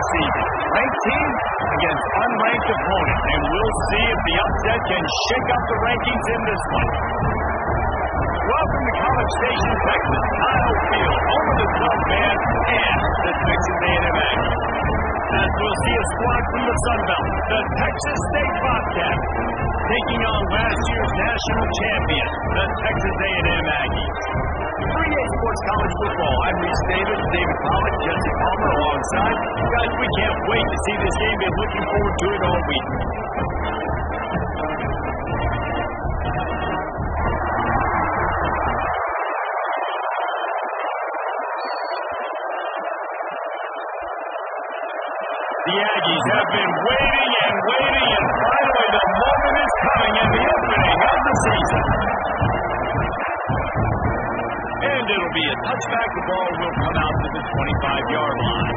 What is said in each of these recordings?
football season. Ranked team against unranked opponent. And we'll see if the upset can shake up the rankings in this one. Welcome to College Station, Texas. Kyle Field, home of the 12th man and the Texas A&M Aggies. As we'll see a squad from the Sun Belt, the Texas State Bobcats, taking on last year's national champion, the Texas A&M Aggies. 3A Sports College Football. I'm Reese Davis, David Pollock, Jesse Palmer alongside. Guys, we can't wait to see this game. Been looking forward to it all week. The Aggies have been waiting and waiting, and finally the moment is coming in the opening of the season. And it'll be a touchback. The ball will come out to the 25-yard line.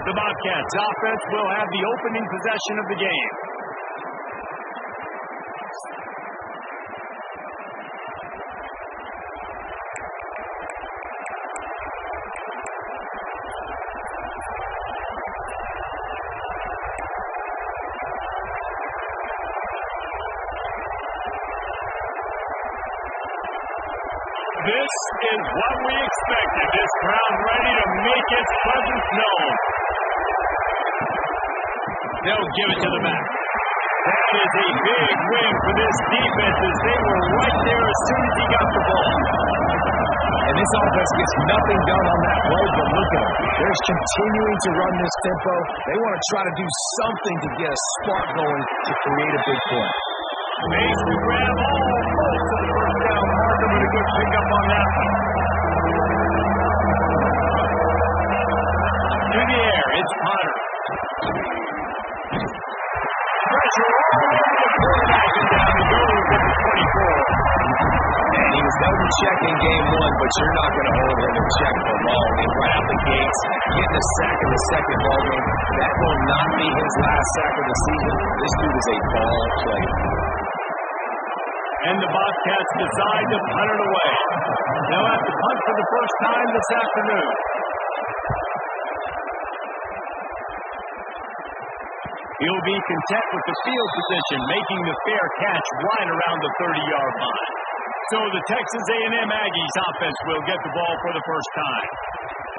The Bobcats offense will have the opening possession of the game. This is what we expected. This crowd ready to make its presence known. They'll give it to the back. That is a big win for this defense as they were right there as soon as he got the ball. And this offense gets nothing done on that play, but look at them. They're just continuing to run this tempo. They want to try to do something to get a spark going to create a big play. Mason grab almost to the first down marker, but a good pickup on that one. Through the air, it's Potter. Pressure all over the quarterback and down he goes at the 24. And he was held in check in game one, but you're not going to hold him in check for long. And right out the gates, getting a sack in the second ball game, that will not be his last sack of the season. This dude is a ball player. And the Bobcats decide to punt it away. They'll have to punt for the first time this afternoon. He'll be content with the field position, making the fair catch right around the 30-yard line. So the Texas A&M Aggies offense will get the ball for the first time.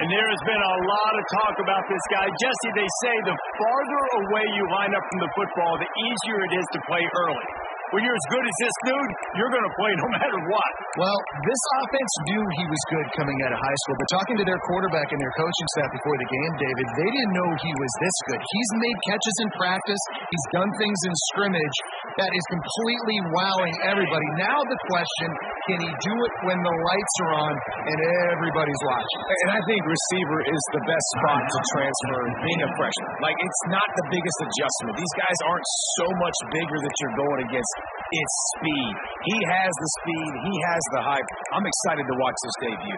And there has been a lot of talk about this guy. Jesse, they say the farther away you line up from the football, the easier it is to play early. When you're as good as this dude, you're going to play no matter what. Well, this offense knew he was good coming out of high school, but talking to their quarterback and their coaching staff before the game, David, they didn't know he was this good. He's made catches in practice. He's done things in scrimmage that is completely wowing everybody. Now the question, can he do it when the lights are on and everybody's watching? And I think receiver is the best spot to transfer being a freshman. Like, it's not the biggest adjustment. These guys aren't so much bigger that you're going against. It's speed. He has the speed. He has the hype. I'm excited to watch this debut.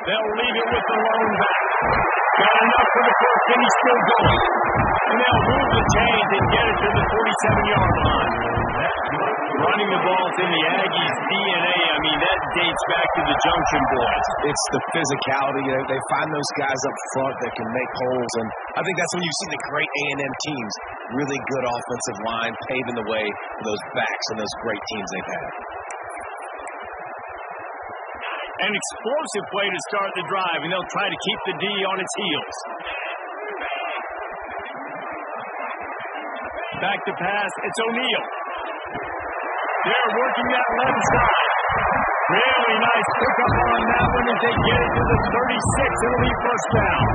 They'll leave it with the lone back. Got enough for the first, and he's still going. And they'll move the chains and get it to the 47-yard line. Running the ball's in the Aggies' DNA. I mean, that dates back to the Junction Boys. It's the physicality. They find those guys up front that can make holes, and I think that's when you see the great A&M teams. Really good offensive line, paving the way for those backs and those great teams they've had. An explosive play to start the drive, and they'll try to keep the D on its heels. Back to pass, it's O'Neal. They're working that left side. Really nice pickup on that one as they get it to the 36. It'll be first down.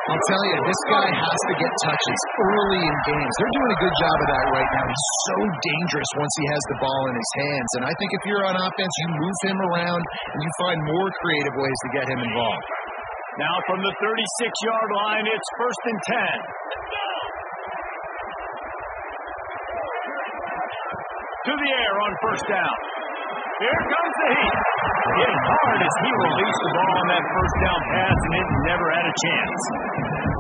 I'll tell you, this guy has to get touches early in games. They're doing a good job of that right now. He's so dangerous once he has the ball in his hands. And I think if you're on offense, you move him around and you find more creative ways to get him involved. Now from the 36-yard line, it's first and 10. To the air on first down. Here comes the heat. Hit hard as he released the ball on that first down pass, and it never had a chance.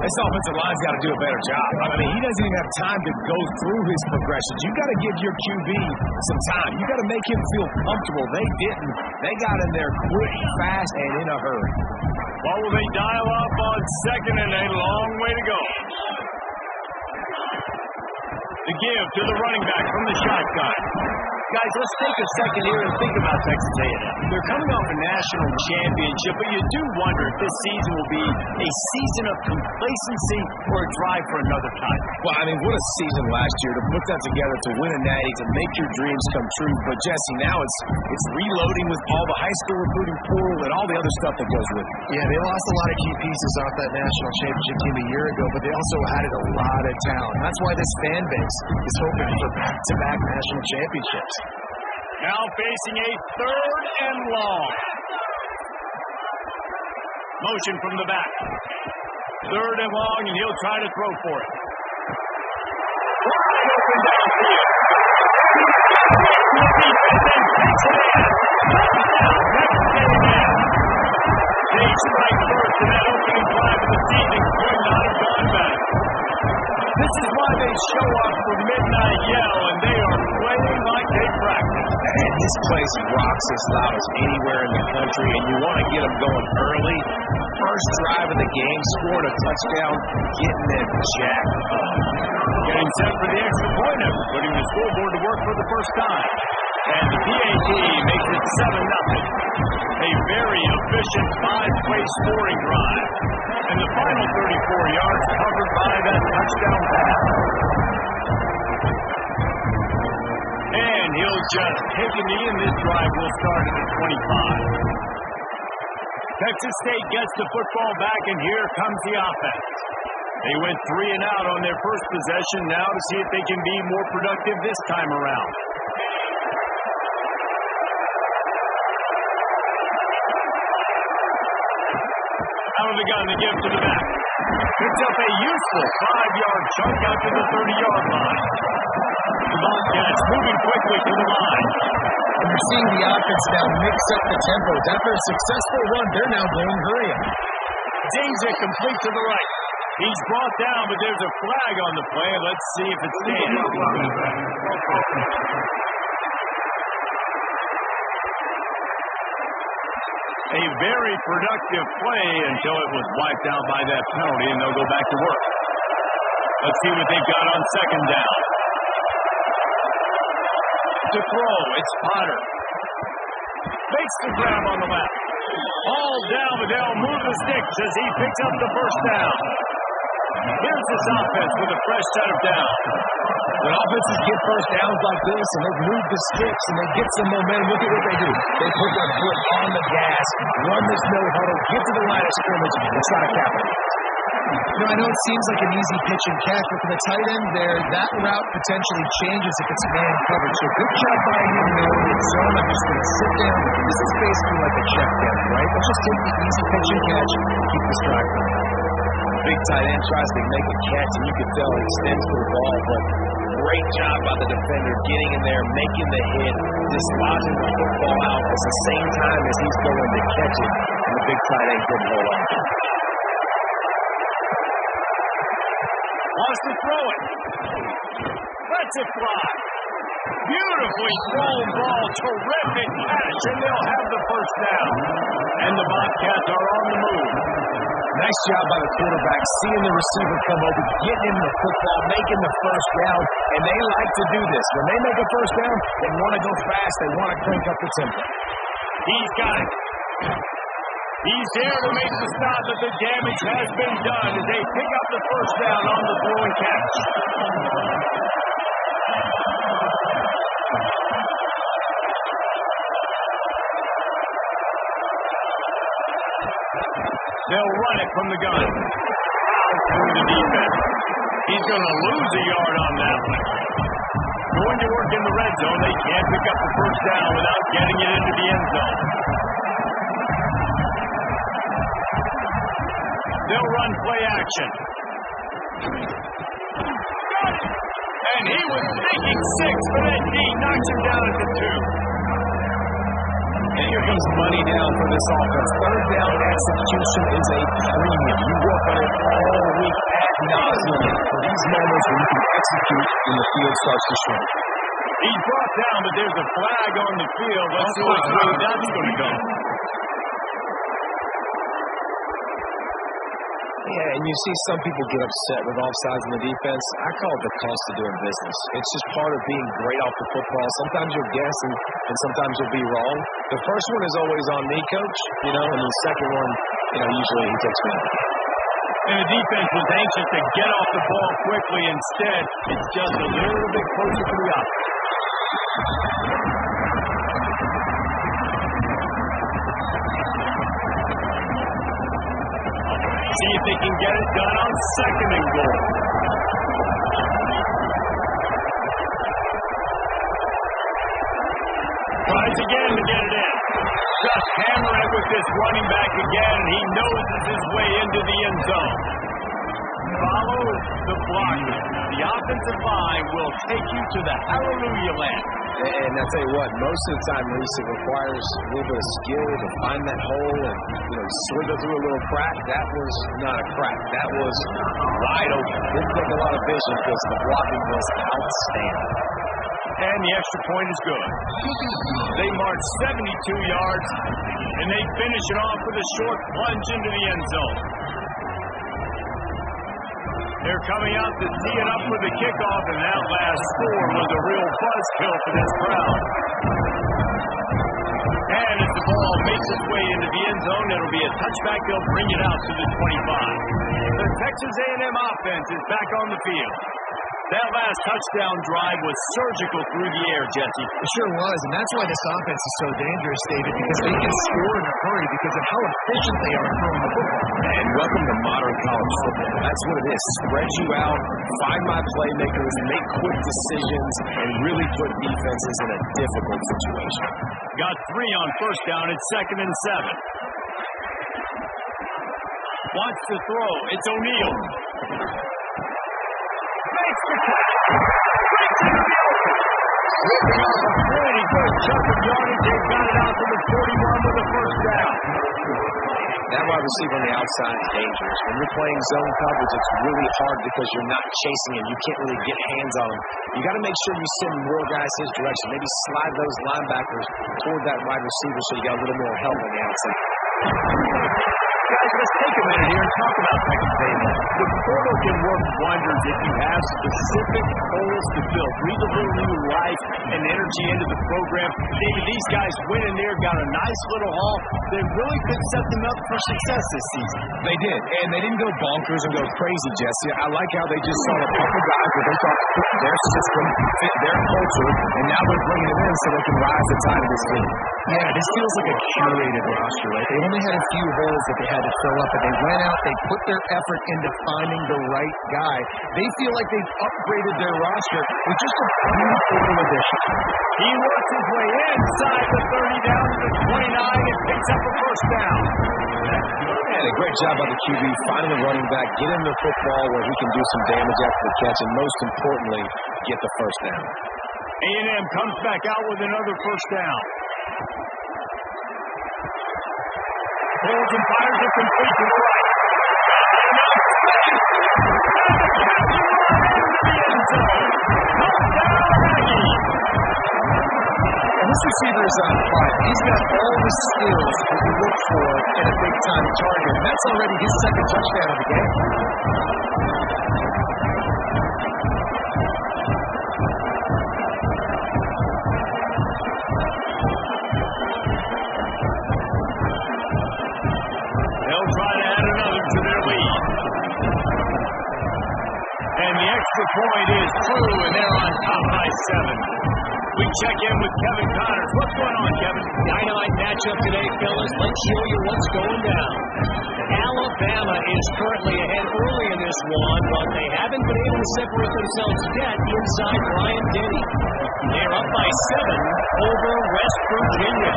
This offensive line's got to do a better job. I mean, he doesn't even have time to go through his progressions. You got to give your QB some time. You got to make him feel comfortable. They didn't. They got in there quick, fast, and in a hurry. What will they dial up on second and a long way to go? The give to the running back from the shotgun. Guys, let's take a second here and think about Texas A&M. They're coming off a national championship, but you do wonder if this season will be a season of complacency or a drive for another time. Well, I mean, what a season last year to put that together, to win a natty, to make your dreams come true. But, Jesse, now it's reloading with all the high school recruiting portal and all the other stuff that goes with it. Yeah, they lost a lot of key pieces off that national championship team a year ago, but they also added a lot of talent. That's why this fan base is hoping for back-to-back national championships. Now facing a third and long. Motion from the back. Third and long, and he'll try to throw for it. Wide open downfield. Defense and takes it in. Touchdown, Texas A&M. They strike first in that opening drive of the season. Could not have gone better. This is why they show up for midnight yell, and they are playing like they practice. And this place rocks as loud as anywhere in the country, and you want to get them going early. First drive of the game, scoring a touchdown, getting them jacked up. Getting set for the extra point effort, putting the scoreboard to work for the first time. And the PAT makes it 7-0. A very efficient 5-play scoring drive. And the final 34 yards covered by that touchdown pass. And he'll just take a knee, and this drive will start at the 25. Texas State gets the football back, and here comes the offense. They went 3 and out on their first possession, now to see if they can be more productive this time around. Out of the gun, the give to the back. Picks up a useful 5-yard chunk out to the 30-yard line. The Bobcats moving quickly to the line. And you're seeing the offense now mix up the tempos. After a successful run, they're now going hurry up. Dings it complete to the right. He's brought down, but there's a flag on the play. Let's see if it stands. A very productive play until it was wiped out by that penalty, and they'll go back to work. Let's see what they've got on second down. To throw, it's Potter. Makes the grab on the left. All down, but they'll move the sticks as he picks up the first down. Here's this offense with a fresh set of downs. When offenses get first downs like this and they move the sticks and they get some momentum, look at what they do. They put their foot on the gas, run this no huddle, get to the line of scrimmage, and try to capitalize. You know, I know it seems like an easy pitch and catch, but for the tight end there, that route potentially changes if it's man covered. So good job by him knowing it's zone. I'm just going to sit down. This is basically like a check down, right? Let's just take the easy pitch and catch and keep this drive going. Big tight end tries to make a catch, and you can tell he extends to the ball, but great job by the defender getting in there, making the hit, dislodging the football out at the same time as he's going to catch it, and the big tight end couldn't hold on. Wants to throw it. Lets it fly. Beautifully thrown ball. Terrific catch, and they'll have the first down. And the Bobcats are on the move. Nice job by the quarterback, seeing the receiver come over, getting him the football, making the first down, and they like to do this. When they make a first down, they want to go fast, they want to crank up the tempo. He's got it. He's there to make the stop, but the damage has been done as they pick up the first down on the throw and catch. They'll run it from the gun. Through the defense. He's going to lose a yard on that one. Going to work in the red zone. They can't pick up the first down without getting it into the end zone. They'll run play action. And he was thinking 6, but that D knocks him down at the 2. And here comes money down for this offense. Third down execution is a premium. You work on it all week ad nauseum for these moments when you can execute when the field starts to shrink. He's brought down, but there's a flag on the field. Let's see which way that's going to go. Yeah, and you see some people get upset with offsides in the defense. I call it the cost of doing business. It's just part of being great off the football. Sometimes you'll guess and sometimes you'll be wrong. The first one is always on me, Coach, and the second one, usually he takes me. And the defense was anxious to get off the ball quickly. Instead, it's just a little bit closer to the offense. See if they can get it done on second and goal. Tries again to get it in. Just hammer it with this running back again. He noses his way into the end zone. Follow the blocker. The offensive line will take you to the hallelujah land. And I'll tell you what, most of the time, Reese, it requires a little bit of skill to find that hole and, slither through a little crack. That was not a crack. That was wide open. Didn't take a lot of vision because the blocking was outstanding. And the extra point is good. They march 72 yards, and they finish it off with a short plunge into the end zone. They're coming out to tee it up with a kickoff, and that last score was a real buzzkill for this crowd. And as the ball makes its way into the end zone, it'll be a touchback. They'll bring it out to the 25. The Texas A&M offense is back on the field. That last touchdown drive was surgical through the air, Jesse. It sure was, and that's why this offense is so dangerous, David, because they can score in a hurry because of how efficient they are throwing the football. And welcome to modern college football. That's what it is. Spread you out, find my playmakers, make quick decisions, and really put defenses in a difficult situation. Got 3 on first down. It's 2nd and 7. Wants to throw. It's O'Neal. Makes the catch. Breaks into the open. Ripping off a pretty good chunk of yardage. They've got it out to the 41 with a first down. That wide receiver on the outside is dangerous. When you're playing zone coverage, it's really hard because you're not chasing him. You can't really get hands on him. You got to make sure you send more guys his direction. Maybe slide those linebackers toward that wide receiver so you got a little more help on the outside. Guys, let's take a minute here and talk about Texas A&M. The portal can work wonders if you have specific holes to fill. Breathe a little new life and energy into the program. David, these guys went in there, got a nice little haul that really could set them up for success this season. They did, and they didn't go bonkers and go crazy, Jesse. I like how they just saw a couple guys that they thought fit their system, fit their culture, and now they're bringing it in so they can rise the tide of this league. Yeah, this feels like a curated roster, right? They only had a few holes that they had to fill up, but they went out, they put their effort into finding the right guy. They feel like they've upgraded their roster with just a few little additions. He works his way inside the 30 down to the 29 and picks up a first down. And a great job by the QB finding the running back, get him the football where he can do some damage after the catch, and most importantly, get the first down. A&M comes back out with another first down. Pulls and fires it complete to the right. And this receiver is on fire. He's got all the skills that you look for in a big-time target. And that's already his second touchdown of the game. Point is true, and they're on top by 7. We check in with Kevin Connors. What's going on, Kevin? Dynamite matchup today, fellas. Let's show you what's going down. Alabama is currently ahead early in this one, but they haven't been able to separate themselves yet inside Bryant-Denny. They're up by 7 over West Virginia.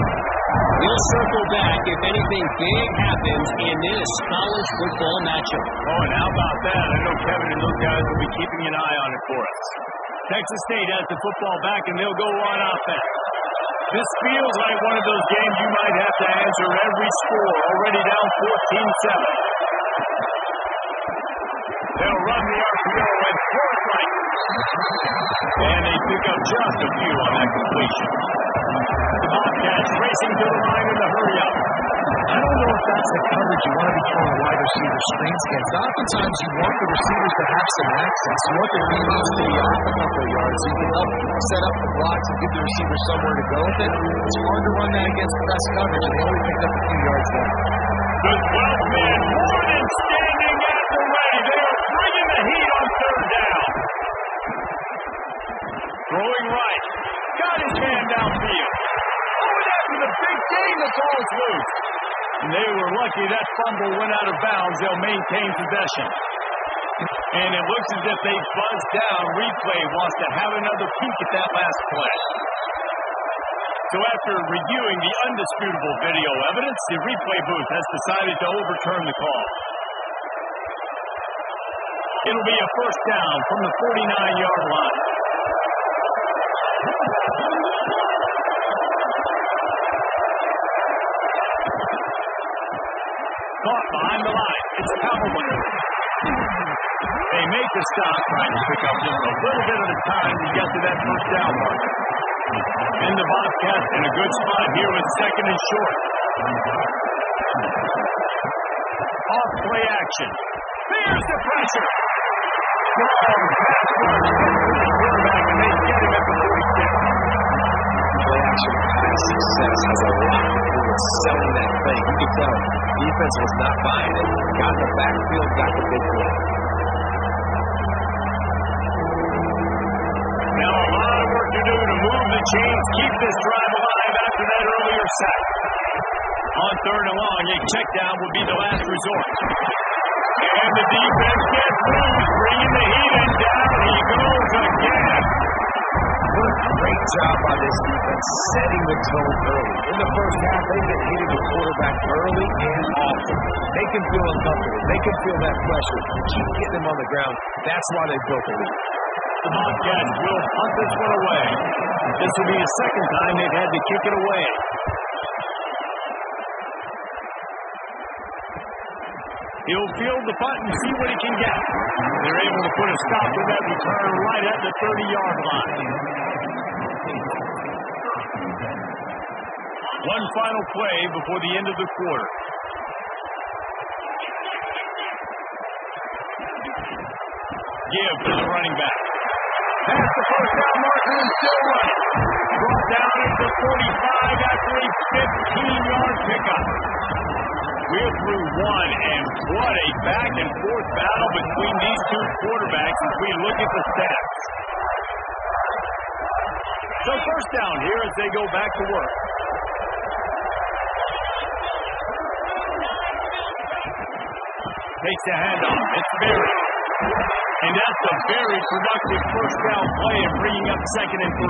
We'll circle back if anything big happens in this college football matchup. Oh, and how about that? I know Kevin and those guys will be keeping an eye on it for us. Texas State has the football back, and they'll go on offense. This feels like one of those games you might have to answer every score. Already down 14-7. They'll run the RPO and throw it right. And they pick up just a few on that completion. The Bobcats racing to the line in the hurry-up. I don't know if that's the coverage you want to be throwing wide receiver screens against. Oftentimes you want the receivers to have some access. You want their lead to be off a couple of yards so you can help set up the blocks and give the receiver somewhere to go with it. It's hard to run that against press coverage, and they only picked up a few yards there. The 12-man Warden standing at the ready. They are bringing the heat on third down. Throwing right. Got his hand downfield. Going after the big game. The ball's loose. And they were lucky that fumble went out of bounds. They'll maintain possession. And it looks as if they buzzed down. Replay wants to have another peek at that last play. So after reviewing the undisputable video evidence, the replay booth has decided to overturn the call. It'll be a first down from the 49-yard line. Caught behind the line. It's Cavalry. They make the stop, trying to pick up just a little bit at a time to get to that first down mark. And the Bobcats in a good spot here with second and short. Off play action. There's the pressure. Strong pass rush. The quarterback, and they get him at the 46. Play action pass success has a lot to do with selling that play. You can tell defense was not buying it. Got the backfield, got the big play. Now a lot of work to do to move the chains, keep this drive alive after that earlier sack. On third and long, a check down would be the last resort. And the defense gets loose, bringing the heat, and down he goes again. What a great job by this defense setting the tone early. In the first half, they've been hitting the quarterback early and often. They can feel uncomfortable. They can feel that pressure. Keep getting them on the ground. That's why they built the lead. The Bobcats will punt this one away. This will be the second time they've had to kick it away. He'll field the punt and see what he can get. They're able to put a stop to that return right at the 30-yard line. One final play before the end of the quarter. Give to the running back. Past the first down marker and still running. Brought down at the 45 after a 15-yard pickup. We're through one, and what a back-and-forth battle between these two quarterbacks as we look at the stats. So first down here as they go back to work. Takes the handoff. It's Berry. And that's a very productive first down play and bringing up second and 3.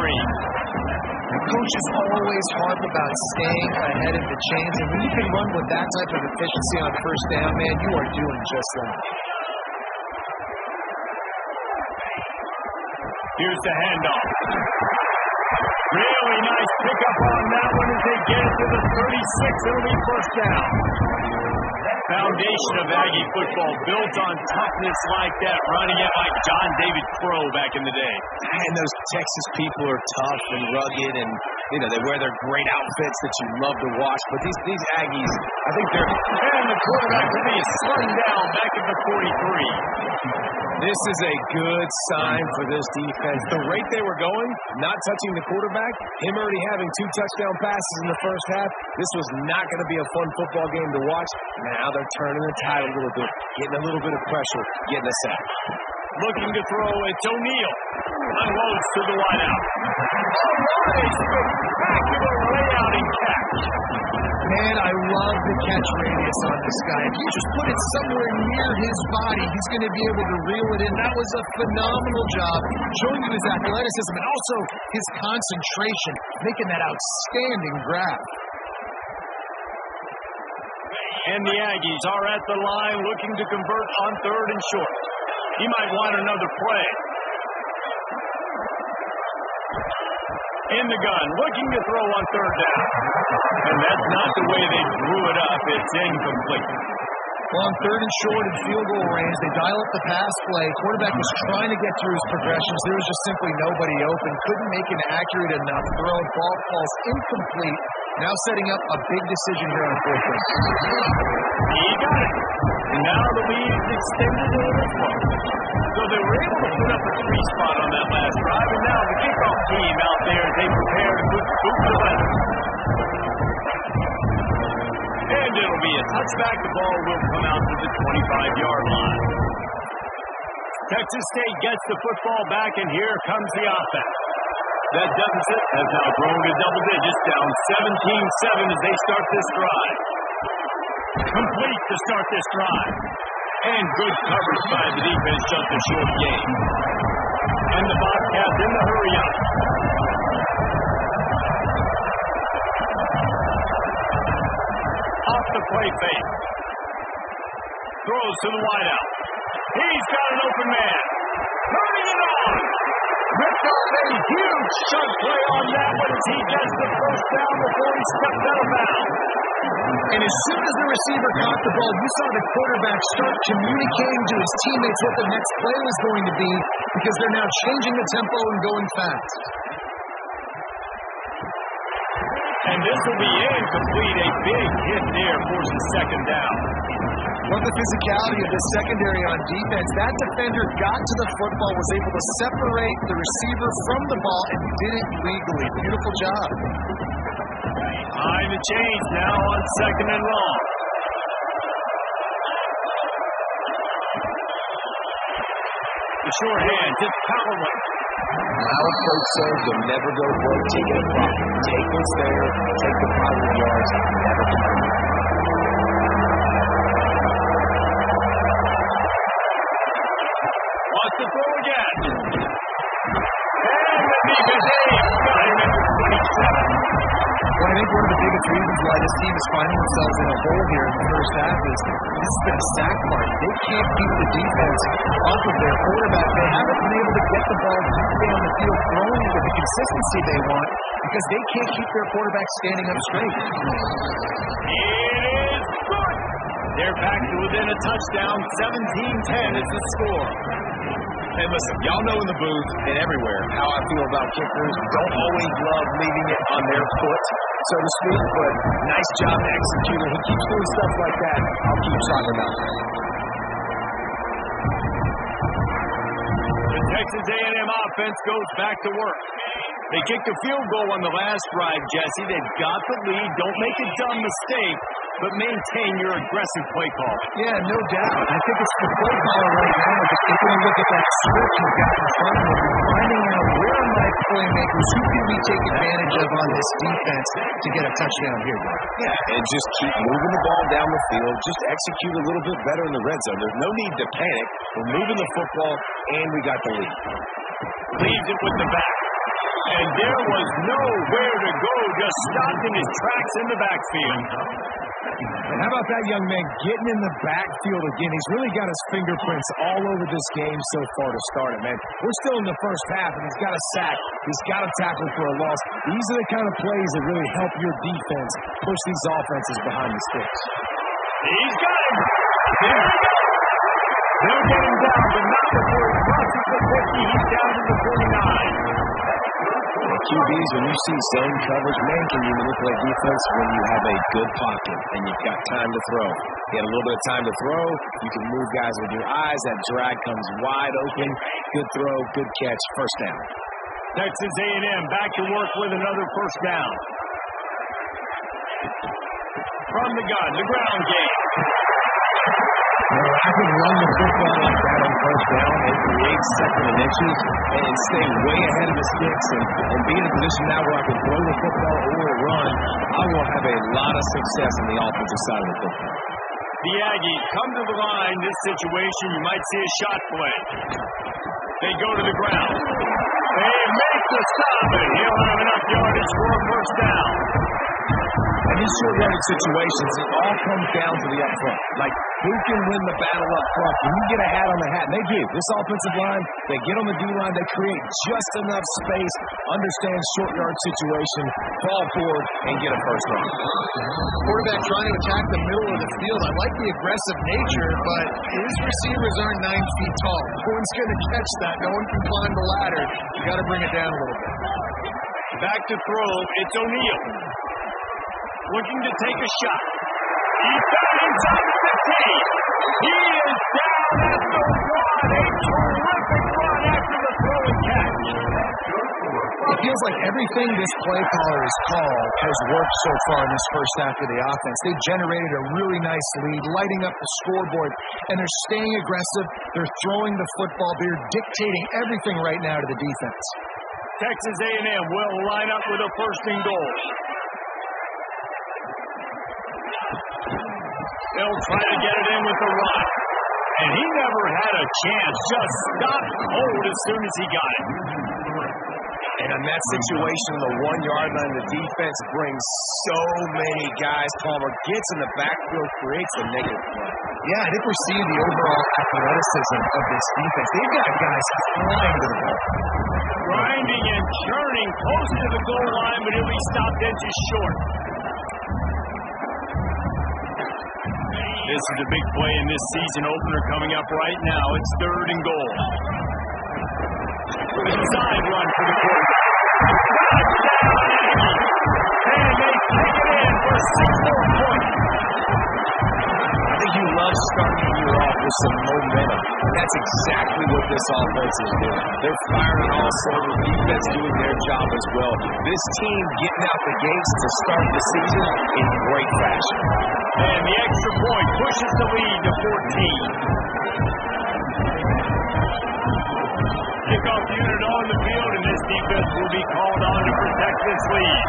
Coaches always harp about staying ahead of the chains, and when you can run with that type of efficiency on first down, man, you are doing just that. Here's the handoff. Really nice pickup on that one as they get it to the 36. It'll be first down. Foundation of Aggie football built on toughness like that, running it like John David Crow back in the day. And those Texas people are tough and rugged, and they wear their great outfits that you love to watch. But these Aggies, I think they're... And the quarterback will be slung down back at the 43. This is a good sign for this defense. The rate they were going, not touching the quarterback, him already having 2 touchdown passes in the first half, this was not going to be a fun football game to watch. Now they're turning the tide a little bit, getting a little bit of pressure, getting a sack. Looking to throw, it's O'Neal. Unloads to the wideout. Oh, what a spectacular layout and catch. Man, I love the catch radius on this guy. If you just put it somewhere near his body, he's going to be able to reel it in. That was a phenomenal job, showing you his athleticism and also his concentration, making that outstanding grab. And the Aggies are at the line looking to convert on third and short. He might want another play. In the gun, looking to throw on third down. And that's not the way they drew it up. It's incomplete. Well, on third and short and field goal range, they dial up the pass play. Quarterback was trying to get through his progressions. There was just simply nobody open. Couldn't make an accurate enough throw. Ball falls incomplete. Now setting up a big decision here on fourth down. He got it. And now the lead is extended a little further. So they were able to put up a 3-spot on that last drive. And now the kickoff team out there as they prepare to put boot to the weather. And it'll be a touchback. The ball will come out to the 25-yard line. Texas State gets the football back, and here comes the offense. That deficit has now grown to double digits, down 17-7 as they start this drive. Complete to start this drive. And good coverage by the defense, just a short game. And the Bobcats in the hurry up. Off the play fake. Throws to the wideout. He's got an open man. Turning it on. Ripped off a huge chunk play on that one as he gets the first down before he steps out of bounds. And as soon as the receiver caught the ball, you saw the quarterback start communicating to his teammates what the next play was going to be because they're now changing the tempo and going fast. And this will be incomplete. A big hit there forces second down. What the physicality of the secondary on defense. That defender got to the football, was able to separate the receiver from the ball, and did it legally. Beautiful job. Behind the chains now on second and long. The short hand to Callaway. Our coach says you'll never go broke taking a profit. Take what's there, take the positive yards, never complain. Wants to throw again. And the defense got him at 27. Well, I think one of the biggest reasons why this team is finding themselves in a hole here in the first half is this has been a sack mark. They can't keep the defense off of their quarterback. They haven't been able to get the ball deep down the field throwing with the consistency they want because they can't keep their quarterback standing up straight. It is good. They're back to within a touchdown. 17-10 is the score. Hey, listen, y'all know in the booth and everywhere how I feel about kickers. Don't always love leaving it on their foot, so to speak, but nice job executing. He keeps doing stuff like that. I'll keep talking about that. The Texas A&M offense goes back to work. They kicked a field goal on the last drive, Jesse. They've got the lead. Don't make a dumb mistake, but maintain your aggressive play call. Yeah, no doubt. I think it's the play caller right now just taking a look at that script you've got in front of them and finding out where are my playmakers, who can we take advantage of on this defense to get a touchdown here. Yeah, and just keep moving the ball down the field. Just execute a little bit better in the red zone. There's no need to panic. We're moving the football, and we got the lead. Leaves it with the back. And there was nowhere to go, just stopped in his tracks in the backfield. And how about that young man getting in the backfield again? He's really got his fingerprints all over this game so far to start it, man. We're still in the first half, and he's got a sack. He's got a tackle for a loss. These are the kind of plays that really help your defense push these offenses behind the sticks. He's got him. There we go. They'll get him down, but not before he crosses the 50. He's down to the 49. QBs, when you see zone coverage, man, can you manipulate defense when you have a good pocket and you've got time to throw. You had a little bit of time to throw. You can move guys with your eyes. That drag comes wide open. Good throw, good catch, first down. Texas A&M back to work with another first down. From the gun, the ground game. I can run the football like that on first down and create second and inches and stay way ahead of the sticks and be in a position now where I can throw the football or run. I will have a lot of success on the offensive side of the football. The Aggies come to the line. This situation, you might see a shot play. They go to the ground. They make the stop, and he'll have enough yardage for a first down. And these short yardage situations, it all comes down to the up front. Like, who can win the battle up front? When you get a hat on the hat, and they do. This offensive line, they get on the D-line, they create just enough space, understand short yard situation, fall forward, and get a first down. Quarterback trying to attack the middle of the field. I like the aggressive nature, but his receivers aren't 9 feet tall. No one's going to catch that. No one can climb the ladder. You got to bring it down a little bit. Back to throw. It's O'Neal. Looking to take a shot. He's down inside the 15. He is down at the 1. A terrific run after the throw and catch. It feels like everything this play caller has called has worked so far in this first half of the offense. They've generated a really nice lead, lighting up the scoreboard, and they're staying aggressive. They're throwing the football. They're dictating everything right now to the defense. Texas A&M will line up with a first and goal. They'll try to get it in with the run. And he never had a chance. Just stopped cold as soon as he got it. And in that situation, the 1 yard line, the defense brings so many guys. Palmer gets in the backfield, creates a negative play. Yeah, I think we're seeing the overall athleticism of this defense. They've got guys flying to the ball. Grinding and churning close to the goal line, but he'll be stopped inches short. This is a big play in this season opener coming up right now. It's 3rd and goal. Side run for the quarterback. Touchdown, Aggie! And they take it in for 6 more points. I think you love starting the year off with some momentum. That's exactly what this offense is doing. They're firing all cylinders. Defense doing their job as well. This team getting out the gates to start the season in great fashion. And the extra point pushes the lead to 14. Kickoff unit on the field, and this defense will be called on to protect this lead.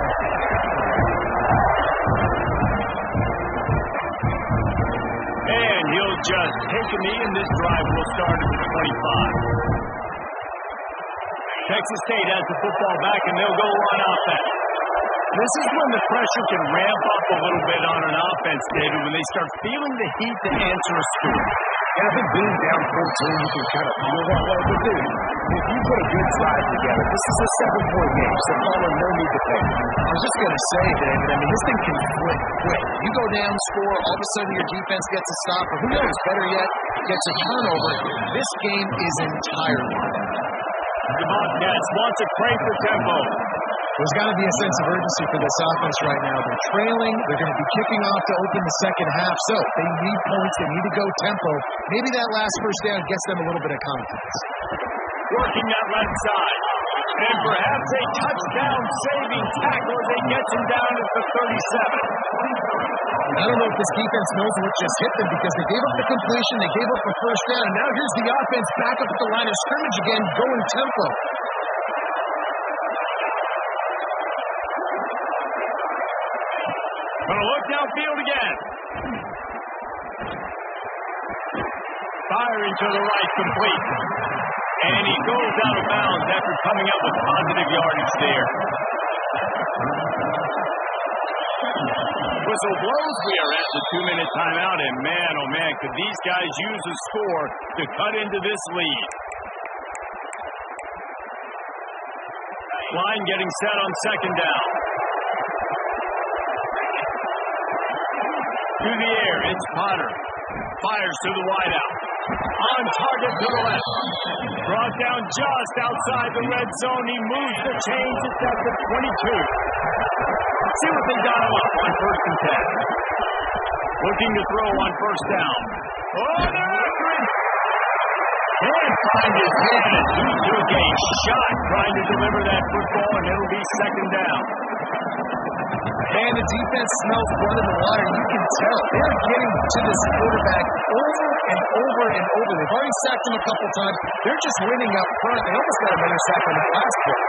And he'll just take a knee, and this drive will start at the 25. Texas State has the football back, and they'll go on offense. This is when the pressure can ramp up a little bit on an offense, David, when they start feeling the heat to answer a score. And I think being down 14, you can kind of feel that way. But dude, if you put a good drive together, this is a 7-point game, so Palmer, no need to pay. I was just going to say, David, I mean, this thing can flip quick. You go down, score, all of a sudden your defense gets a stop, or who knows, better yet, gets a turnover. This game is entirely. The Bobcats want to crank the tempo. There's got to be a sense of urgency for this offense right now. They're trailing. They're going to be kicking off to open the second half. So they need points. They need to go tempo. Maybe that last first down gets them a little bit of confidence. Working that left side. And perhaps a touchdown-saving tackle as they get him down at the 37. I don't know if this defense knows what just hit them because they gave up the completion. They gave up the first down. And now here's the offense back up at the line of scrimmage again, going tempo. Gonna look downfield again. Firing to the right, complete. And he goes out of bounds after coming up with positive yardage there. Whistle blows. We are at the 2-minute timeout. And man, oh man, could these guys use a score to cut into this lead. Line getting set on second down. To the air, it's Potter. Fires to the wideout. On target to the left. Brought down just outside the red zone. He moves the chains. It's at the 22. See what they got him up on 1st and 10. Looking to throw on first down. Oh, they're after him. Can't find his head as he took a shot trying to deliver that football, and it'll be second down. And the defense smells blood in the water. You can tell they're getting to this quarterback over and over and over. They've already sacked him a couple times. They're just winning up front. They almost got another sack on the last play.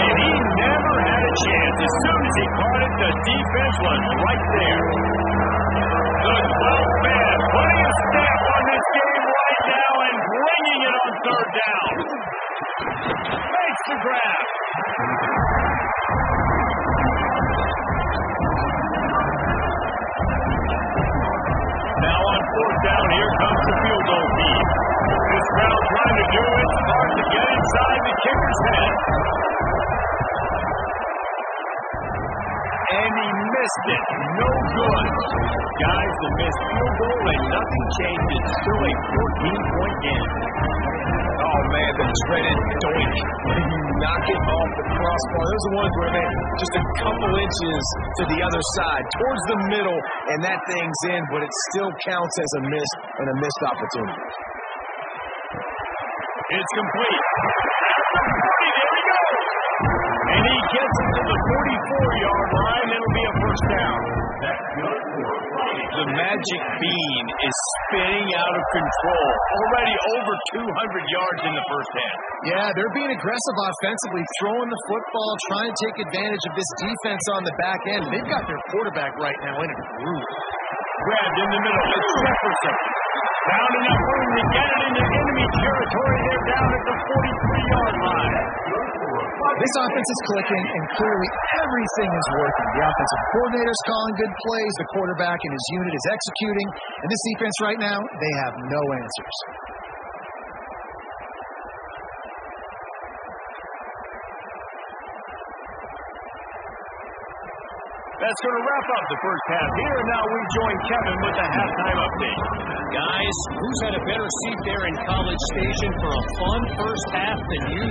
And he never had a chance. As soon as he caught it, the defense was right there. The 12th man putting a stamp on this game right now and bringing it on third down. Makes the grab. goal deep. This crowd trying to do its part to get inside the kicker's head. And he missed it. No good. Guys, the missed field goal and nothing changes. Still a 14-point game. Oh, man, the dreaded doink. When you knock it off the crossbar. Those are ones where, man, just a couple inches to the other side, towards the middle, and that thing's in, but it still counts as a miss and a missed opportunity. It's complete. There he goes. And he gets it to the 44-yard line. It'll be a first down. The magic bean is spinning out of control. Already over 200 yards in the first half. Yeah, they're being aggressive offensively, throwing the football, trying to take advantage of this defense on the back end. They've got their quarterback right now in a groove. Grabbed in the middle. It's Jefferson. Found enough room to get it into enemy territory. They're down at the 43-yard line. This offense is clicking, and clearly everything is working. The offensive coordinator's calling good plays. The quarterback and his unit is executing. And this defense right now, they have no answers. That's going to wrap up the first half here. And now we join Kevin with the halftime update. Guys, who's had a better seat there in College Station for a fun first half than you?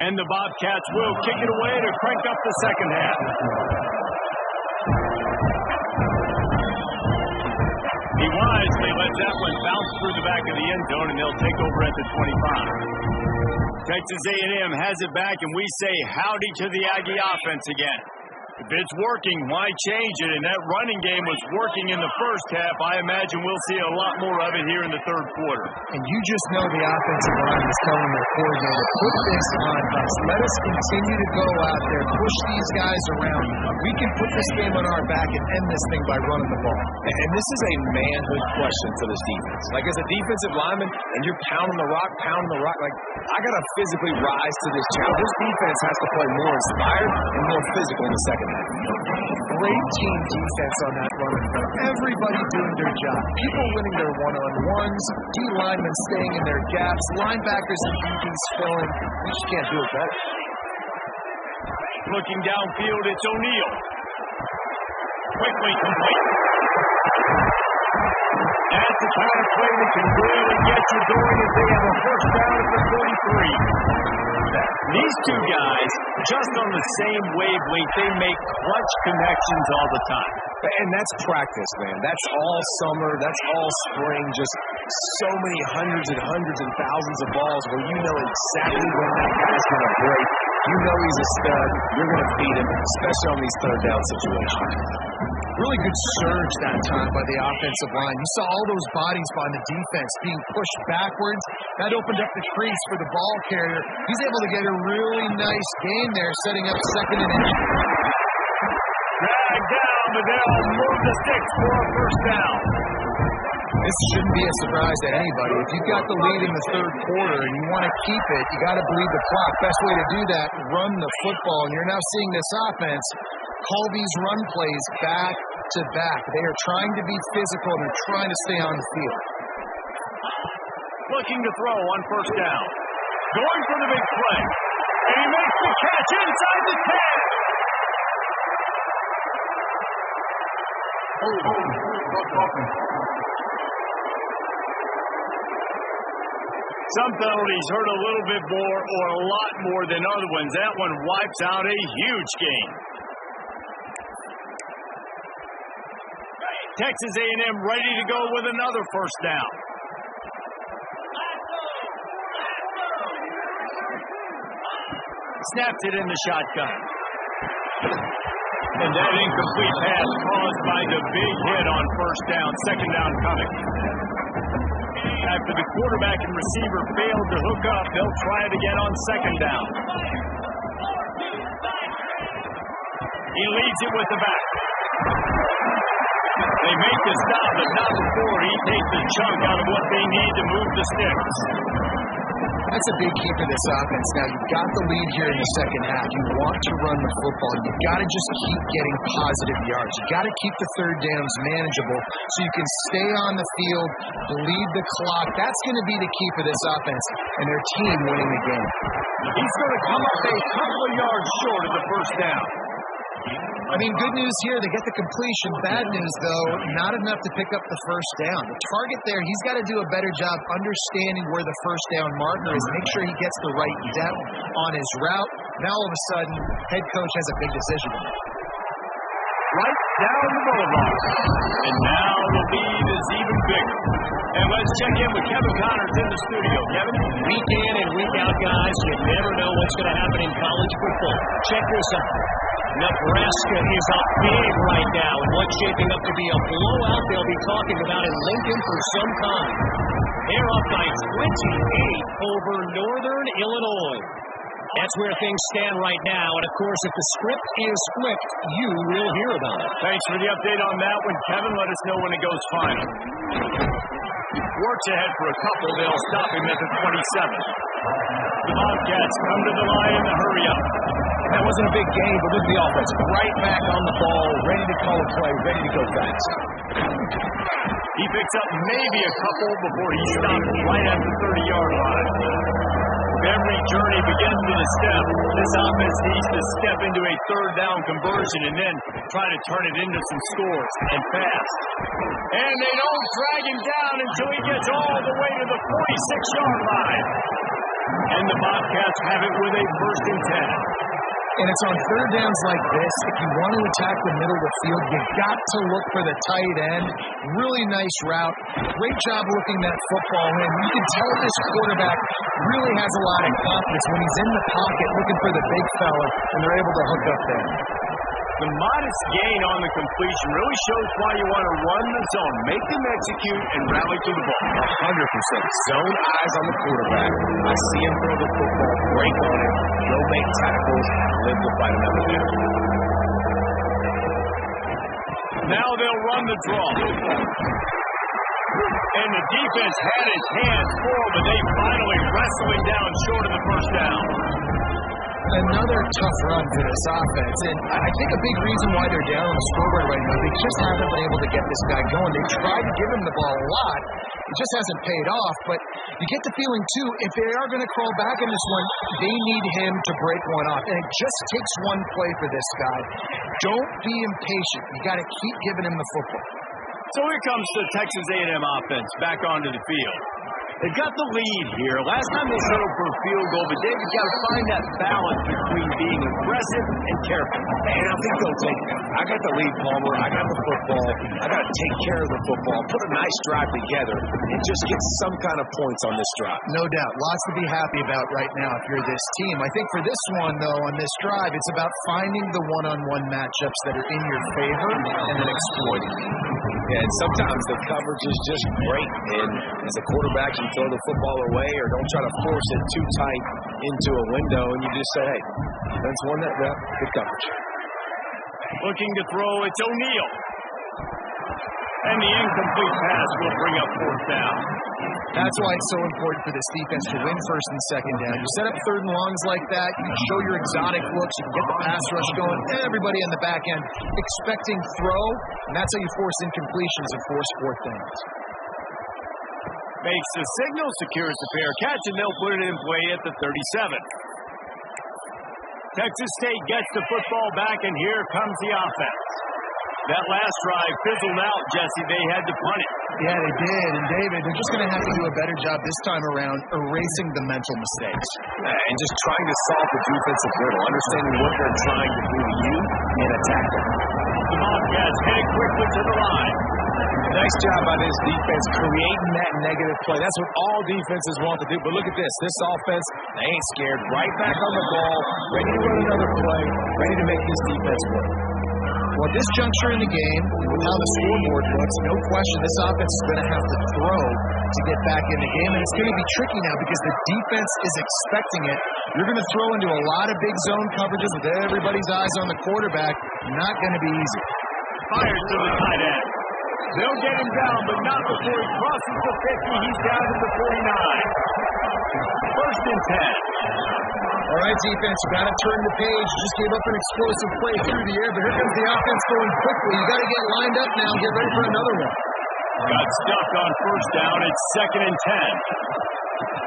And the Bobcats will kick it away to crank up the second half. He wisely lets that one bounce through the back of the end zone, and they'll take over at the 25. Texas A&M has it back, and we say howdy to the Aggie offense again. If it's working, why change it? And that running game was working in the first half. I imagine we'll see a lot more of it here in the third quarter. And you just know the offensive line is telling their coordinator, put this on us. Let us continue to go out there, push these guys around. We can put this game on our back and end this thing by running the ball. And this is a manhood question for this defense. Like, as a defensive lineman, and you're pounding the rock, like, I got to physically rise to this challenge. This defense has to play more inspired and more physical in the second half. Great team defense on that run. Everybody doing their job. People winning their one-on-ones, D-linemen staying in their gaps, linebackers and DBs filling. You just can't do it better. Looking downfield, it's O'Neal. Quickly complete. That's the kind of play that can really get you going as they have a first down at the 43. These two guys, just on the same wavelength, they make clutch connections all the time. And that's practice, man. That's all summer. That's all spring. Just so many hundreds and thousands of balls where you know exactly when that guy's going to break. You know he's a stud. You're going to beat him, especially on these third down situations. Really good surge that time by the offensive line. You saw all those bodies by the defense being pushed backwards. That opened up the crease for the ball carrier. He's able to get a really nice gain there, setting up second and inch. Drag down, but they'll move the sticks for a first down. this shouldn't be a surprise to anybody. If you've got the lead in the third quarter and you want to keep it, you got to bleed the clock. Best way to do that, run the football. And you're now seeing this offense call these run plays back to back. They are trying to be physical and they're trying to stay on the field. Looking to throw on first down. Going for the big play. And he makes the catch inside the 10. Some penalties hurt a little bit more or a lot more than other ones. That one wipes out a huge game. Texas A&M ready to go with another first down. Snaps it in the shotgun. And that incomplete pass caused by the big hit on first down. Second down coming. After the quarterback and receiver failed to hook up, they'll try it again on second down. He leads it with the back. They make the stop, but not before he takes a chunk out of what they need to move the sticks. That's a big key for this offense. Now, you've got the lead here in the second half. You want to run the football. You've got to just keep getting positive yards. You've got to keep the third downs manageable so you can stay on the field, bleed the clock. That's going to be the key for this offense and their team winning the game. He's going to come up a couple of yards short of the first down. I mean, good news here, they get the completion. Bad news, though, not enough to pick up the first down. The target there, he's got to do a better job understanding where the first down marker is, make sure he gets the right depth on his route. Now, all of a sudden, head coach has a big decision to make. Right down the boulevard. And now the lead is even bigger. And let's check in with Kevin Connors in the studio. Kevin? Week in and week out, guys, you never know what's going to happen in college football. Check this out. Nebraska is up big right now in what's shaping up to be a blowout they'll be talking about in Lincoln for some time. They're up by 28 over Northern Illinois. That's where things stand right now. And, of course, if the script is flipped, you will hear about it. Thanks for the update on that one, Kevin. Let us know when it goes final. Works ahead for a couple. They'll stop him at the 27. The Bobcats come to the line in the hurry up. That wasn't a big game, but look at the offense. Right back on the ball, ready to call a play, ready to go fast. He picks up maybe a couple before he stops right at the 30-yard line. Every journey begins with a step. This offense needs to step into a third down conversion and then try to turn it into some scores and fast. And they don't drag him down until he gets all the way to the 46-yard line. And the Bobcats have it with a first and 10. And it's on third downs like this, if you want to attack the middle of the field, you've got to look for the tight end. Really nice route. Great job looking that football in. You can tell this quarterback really has a lot of confidence when he's in the pocket looking for the big fella, and they're able to hook up there. The modest gain on the completion really shows why you want to run the zone. Make them execute and rally to the ball. 100%. Zone eyes on the quarterback. I see him throw the football, break on it, go make tackles, live to fight another down. Now they'll run the draw. And the defense had its hands full, but they finally wrestle him down short of the first down. Another tough run for this offense, and I think a big reason why they're down on the scoreboard right now, they just haven't been able to get this guy going. They tried to give him the ball a lot. It just hasn't paid off, but you get the feeling, too, if they are going to crawl back in this one, they need him to break one off, and it just takes one play for this guy. Don't be impatient. You got to keep giving him the football. So here comes the Texas A&M offense back onto the field. They've got the lead here. Last time they settled for a field goal, but David, got to find that balance between being aggressive and careful. And I think they'll take it. I got the lead, Palmer. I got the football. I got to take care of the football, put a nice drive together, and just get some kind of points on this drive. No doubt. Lots to be happy about right now if you're this team. I think for this one, though, on this drive, it's about finding the one-on-one matchups that are in your favor and then exploiting them. And sometimes the coverage is just great. And as a quarterback, you throw the football away or don't try to force it too tight into a window, and you just say, hey, that's one that good coverage. Looking to throw, it's O'Neal. And the incomplete pass will bring up fourth down. That's why it's so important for this defense to win first and second down. You set up third and longs like that, you can show your exotic looks, you can get the pass rush going, everybody on the back end expecting throw, and that's how you force incompletions and force fourth downs. Makes the signal, secures the fair catch, and they'll put it in play at the 37. Texas State gets the football back, and here comes the offense. That last drive fizzled out, Jesse. They had to punt it. Yeah, they did. And, David, they're just going to have to do a better job this time around erasing the mental mistakes. And just trying to solve the defensive riddle, understanding what they're trying to do to you and attack them. The Bobcats head quickly to the line. Nice job by this defense creating that negative play. That's what all defenses want to do. But look at this. This offense, they ain't scared. Right back on the ball, ready to run another play, ready to make this defense work. Well, at this juncture in the game, with how the scoreboard looks, no question this offense is going to have to throw to get back in the game. And it's going to be tricky now because the defense is expecting it. You're going to throw into a lot of big zone coverages with everybody's eyes on the quarterback. Not going to be easy. Fires to the tight end. They'll get him down, but not before he crosses the 50. He's down to the 49. First and 10. All right, defense, you got to turn the page. You just gave up an explosive play through the air, but here comes the offense going quickly. You got to get lined up now. Get ready for another one. Got stuck on first down. It's second and 10.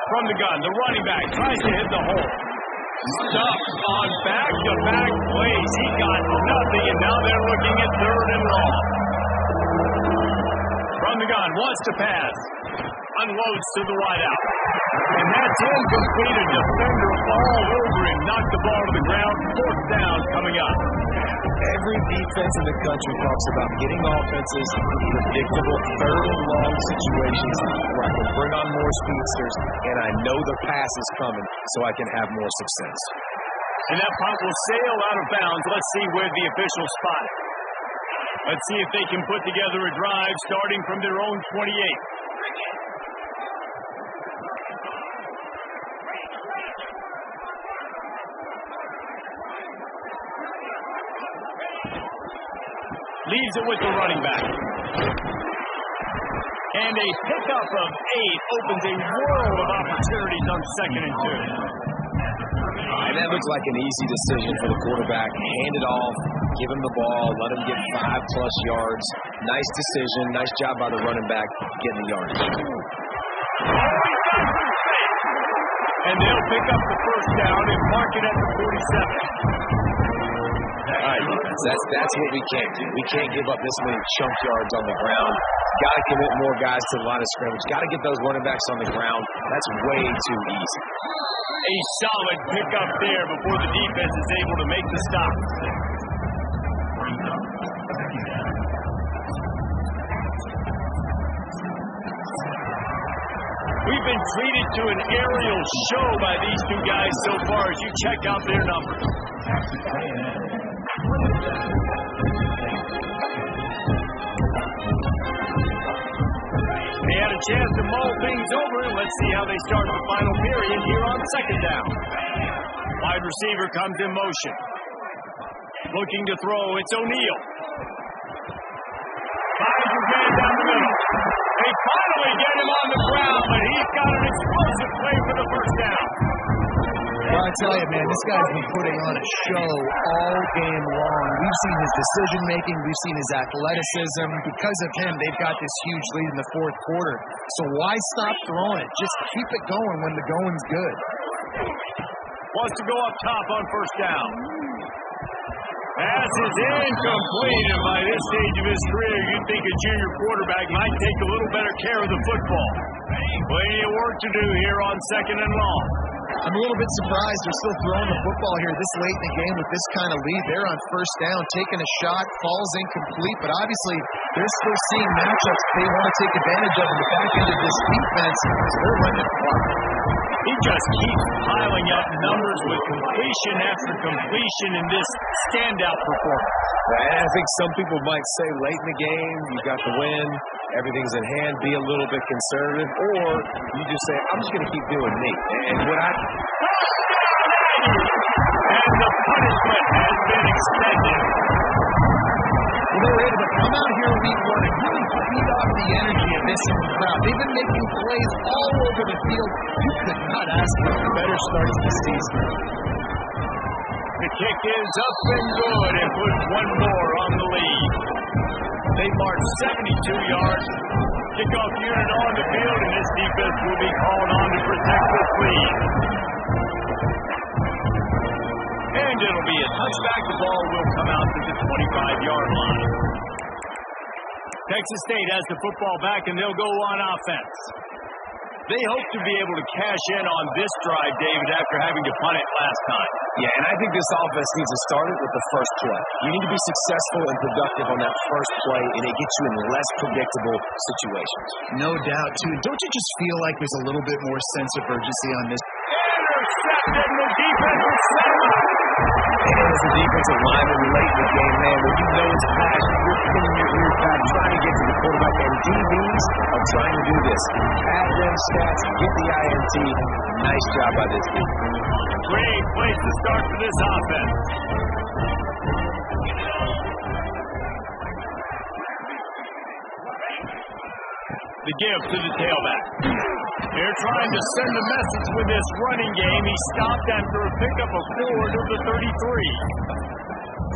From the gun, the running back tries to hit the hole. Stuck on back-to-back plays. He got nothing, and now they're looking at third and long. From the gun, wants to pass. Unloads to the wideout. And that's incomplete. A defender all over him. Knocked the ball to the ground. Fourth down coming up. Every defense in the country talks about getting offenses in predictable third and long situations where I can bring on more speedsters and I know the pass is coming so I can have more success. And that punt will sail out of bounds. Let's see where the officials spot it. Let's see if they can put together a drive starting from their own 28. Leaves it with the running back. And a pickup of 8 opens a world of opportunities on second and 2. And that looks like an easy decision for the quarterback. Hand it off, give him the ball, let him get 5+ yards. Nice decision. Nice job by the running back getting the yardage. And they'll pick up the first down and mark it at the 47. All right, that's what we can't do. We can't give up this many chunk yards on the ground. Got to commit more guys to the line of scrimmage. Got to get those running backs on the ground. That's way too easy. A solid pickup there before the defense is able to make the stop. We've been treated to an aerial show by these two guys so far as you check out their numbers. They had a chance to mull things over, and let's see how they start the final period here on second down. Wide receiver comes in motion. Looking to throw, it's O'Neal. Finds his man down the middle. They finally get him on the ground, but he's got an explosive play for the first down. Well, I tell you, man, this guy's been putting on a show all game long. We've seen his decision-making. We've seen his athleticism. Because of him, they've got this huge lead in the fourth quarter. So why stop throwing it? Just keep it going when the going's good. Wants to go up top on first down. Pass is incomplete, and by this stage of his career, you'd think a junior quarterback might take a little better care of the football. Plenty of work to do here on second and long. I'm a little bit surprised they're still throwing the football here this late in the game with this kind of lead. They're on first down, taking a shot, falls incomplete, but obviously they're still seeing matchups they want to take advantage of in the back end of this defense, so they're running the clock. He just keeps piling up numbers with completion after completion in this standout performance. And I think some people might say late in the game, you got the win, everything's in hand, be a little bit conservative, or you just say, I'm just going to keep doing me. And what I... And the punishment has been extended. Well, they were able to come out here week one and really feed off the energy of this crowd. They've been making plays all over the field. You could not ask for a better start to the season. The kick is up and good and puts one more on the lead. They march 72 yards. Kickoff unit on the field, and this defense will be called on to protect this lead. And it'll be a touchback. The ball will come out to the 25-yard line. Texas State has the football back, and they'll go on offense. They hope to be able to cash in on this drive, David, after having to punt it last time. Yeah, and I think this offense needs to start it with the first play. You need to be successful and productive on that first play, and it gets you in less predictable situations. No doubt, too. Don't you just feel like there's a little bit more sense of urgency on this? Intercepted, the defense is set up. And as a defensive lineman late in the game, man, when you know it's passion, you're pinning your ears back, trying to get to the quarterback, and DBs are trying to do this. Add them stats, get the INT. Nice job by this team. Great place to start for this offense. The give to the tailback. They're trying to send a message with this running game. He stopped after a pickup of 4 to the 33.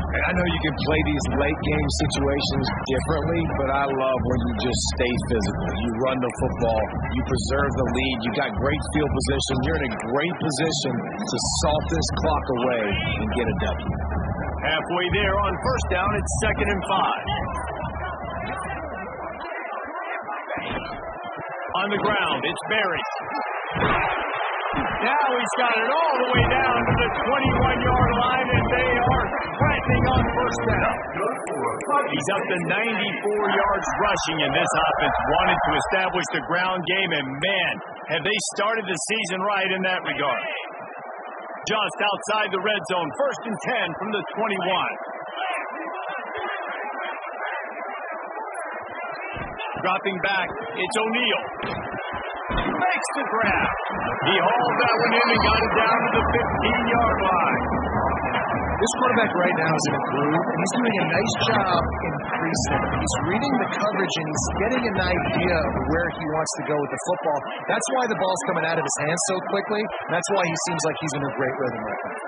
And I know you can play these late game situations differently, but I love when you just stay physical. You run the football, you preserve the lead, you got great field position, you're in a great position to salt this clock away and get a W. Halfway there on first down, it's 2nd and 5. On the ground, it's Berry. Now he's got it all the way down to the 21-yard line, and they are threatening on first down. He's up to 94 yards rushing, and this offense wanted to establish the ground game, and man, have they started the season right in that regard. Just outside the red zone, 1st and 10 from the 21. Dropping back, it's O'Neal. Makes the grab. He hauled that one in and got it down to the 15-yard line. This quarterback right now is in a groove, and he's doing a nice job increasing. He's reading the coverage, and he's getting an idea of where he wants to go with the football. That's why the ball's coming out of his hands so quickly. That's why he seems like he's in a great rhythm right now.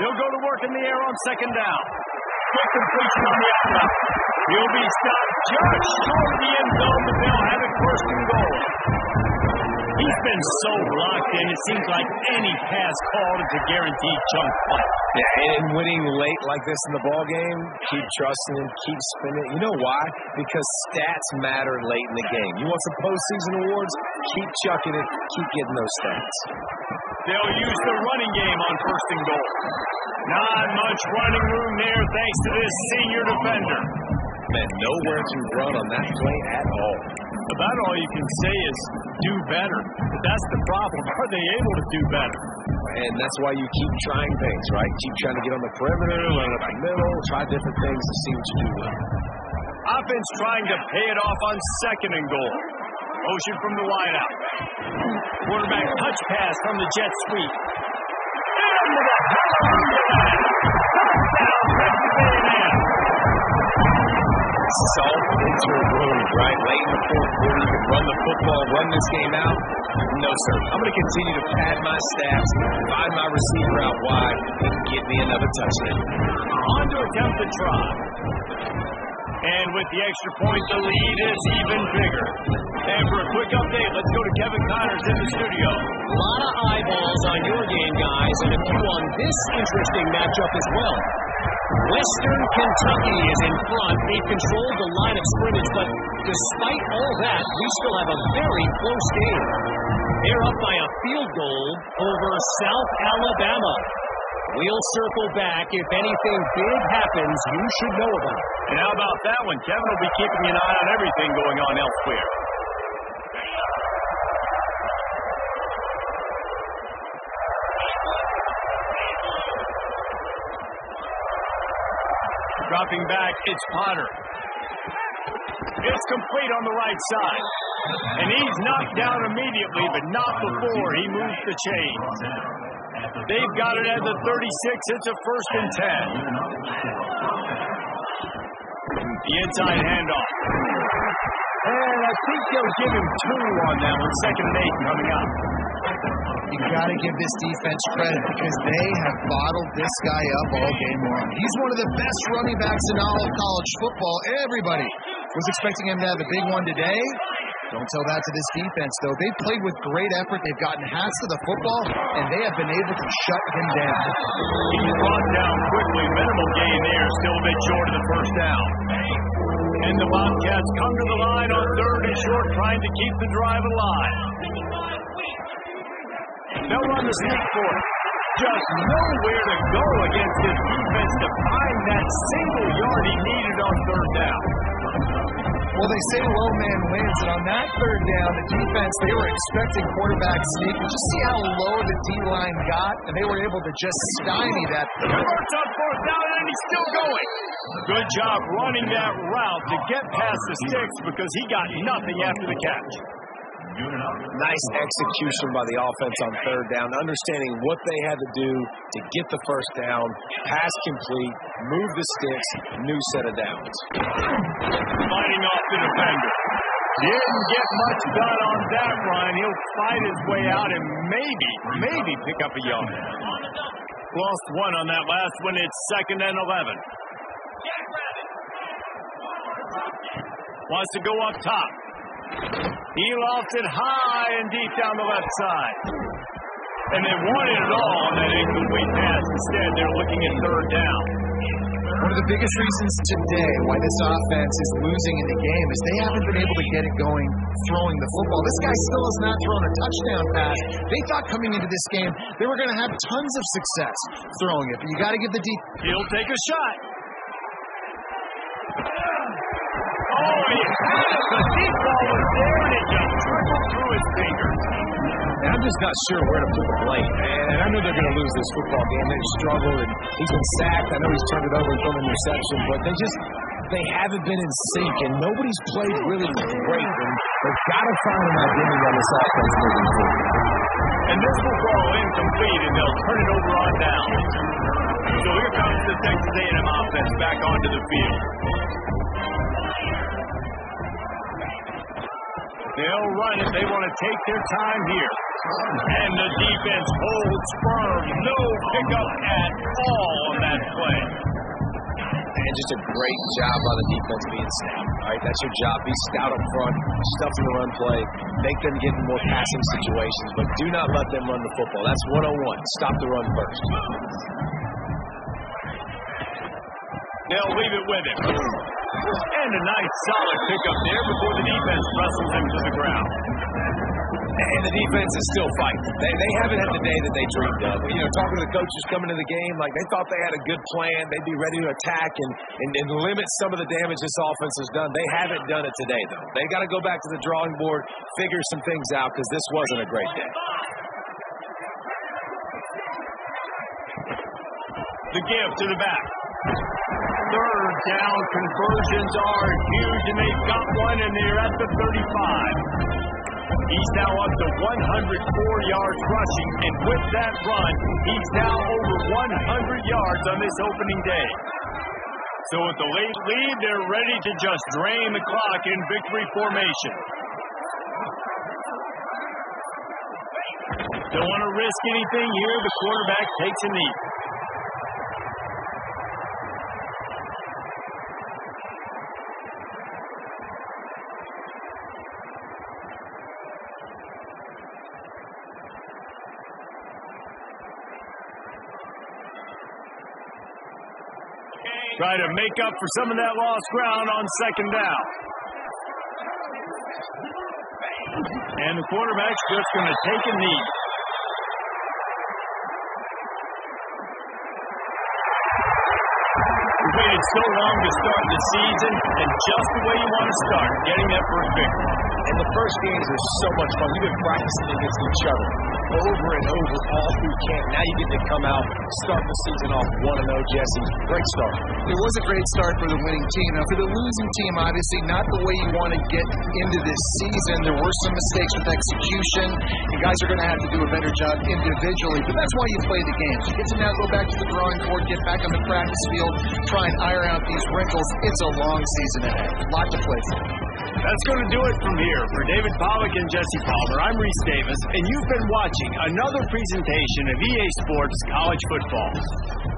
He'll go to work in the air on 2nd down. Quick completion on the outside. He'll be stopped just short of the end zone, but they'll have it 1st and goal. He's been so locked in, it seems like any pass called is a guaranteed chunk play. Yeah, and winning late like this in the ball game, keep trusting him, keep spinning. You know why? Because stats matter late in the game. You want some postseason awards? Keep chucking it, keep getting those stats. They'll use the running game on 1st and goal. Not much running room there thanks to this senior defender. Man, nowhere to run on that play at all. About all you can say is do better. But that's the problem. Are they able to do better? And that's why you keep trying things, right? Keep trying to get on the perimeter, run up the middle, try different things to see what you do well. Offense trying to pay it off on 2nd and goal. Motion from the wideout. Quarterback touch pass from the jet sweep. Into the touchdown, Texas A&M. This is all into a groove, right? Late in the 4th quarter, you can run the football, run this game out. No, sir. I'm going to continue to pad my stats, find my receiver out wide, and get me another touchdown. On to attempt the try. And with the extra point, the lead is even bigger. And for a quick update, let's go to Kevin Connors in the studio. A lot of eyeballs on your game, guys, and a few on this interesting matchup as well. Western Kentucky is in front. They've controlled the line of scrimmage, but despite all that, we still have a very close game. They're up by a field goal over South Alabama. We'll circle back. If anything big happens, you should know about it. And how about that one? Kevin will be keeping an eye on everything going on elsewhere. Dropping back, it's Potter. It's complete on the right side. And he's knocked down immediately, but not before he moves the chains. They've got it at the 36. It's a 1st and 10. The inside handoff. And I think they'll give him 2 on that one. 2nd and 8 coming up. You got to give this defense credit because they have bottled this guy up all game long. He's one of the best running backs in all of college football. Everybody was expecting him to have a big one today. Don't tell that to this defense, though. They've played with great effort. They've gotten halves of the football, and they have been able to shut him down. He's brought down quickly. Minimal gain there. Still a bit short of the first down. And the Bobcats come to the line on 3rd and short, trying to keep the drive alive. They'll run the sneak for it. Just nowhere to go against this defense to find that single yard he needed on 3rd down. Well, they say low man wins, and on that 3rd down, the defense, they were expecting quarterback sneak. But just see how low the D-line got, and they were able to just stymie that. Converts on 4th down, and he's still going. Good job running that route to get past the sticks because he got nothing after the catch. Nice execution by the offense on 3rd down, understanding what they had to do to get the first down, pass complete, move the sticks, new set of downs. Fighting off the defender. Didn't get much done on that run. He'll fight his way out and maybe pick up a yard. Lost 1 on that last one. It's 2nd and 11. Wants to go up top. He lofts it high and deep down the left side. And they wanted it all on that incomplete pass. Instead, they're looking at 3rd down. One of the biggest reasons today why this offense is losing in the game is they haven't been able to get it going throwing the football. This guy still has not thrown a touchdown pass. They thought coming into this game they were going to have tons of success throwing it. But you got to give the deep. He'll take a shot. Oh, he had it. The deep ball was there, and it just trickled through his fingers. And I'm just not sure where to put the blame. And I know they're going to lose this football game. They've struggled, and he's been sacked. I know he's turned it over and thrown an interception, but they haven't been in sync, and nobody's played really great. And they've got to find an identity on this offense moving forward. And this will go incomplete, and they'll turn it over on down. So here comes the Texas A&M offense back onto the field. They'll run it. They want to take their time here. And the defense holds firm. No pickup at all on that play. And just a great job by the defense being stout. All right, that's your job. Be stout up front, stuff in the run play, make them get in more passing situations, but do not let them run the football. That's 101. Stop the run first. They'll leave it with him. And a nice solid pickup there before the defense wrestles him to the ground. And the defense is still fighting. They haven't had the day that they dreamed of. You know, talking to the coaches coming to the game, like they thought they had a good plan. They'd be ready to attack and limit some of the damage this offense has done. They haven't done it today, though. They got to go back to the drawing board, figure some things out, because this wasn't a great day. The give to the back. 3rd down conversions are huge, and they've got one, and they're at the 35. He's now up to 104 yards rushing, and with that run, he's now over 100 yards on this opening day. So with the late lead, they're ready to just drain the clock in victory formation. Don't want to risk anything here. The quarterback takes a knee. Try to make up for some of that lost ground on 2nd down. And the quarterback's just going to take a knee. We waited so long to start the season, and just the way you want to start, getting that first victory. And the first games are so much fun. You've been practicing against each other over and over all through camp. Now you get to come out, start the season off 1-0, Jesse. Great start. It was a great start for the winning team. Now, for the losing team, obviously not the way you want to get into this season. There were some mistakes with execution. You guys are going to have to do a better job individually, but that's why you play the games. You get to now go back to the drawing board, get back on the practice field, try and iron out these wrinkles. It's a long season ahead. A lot to play for. That's going to do it from here. For David Pollack and Jesse Palmer, I'm Reese Davis, and you've been watching another presentation of EA Sports College Football.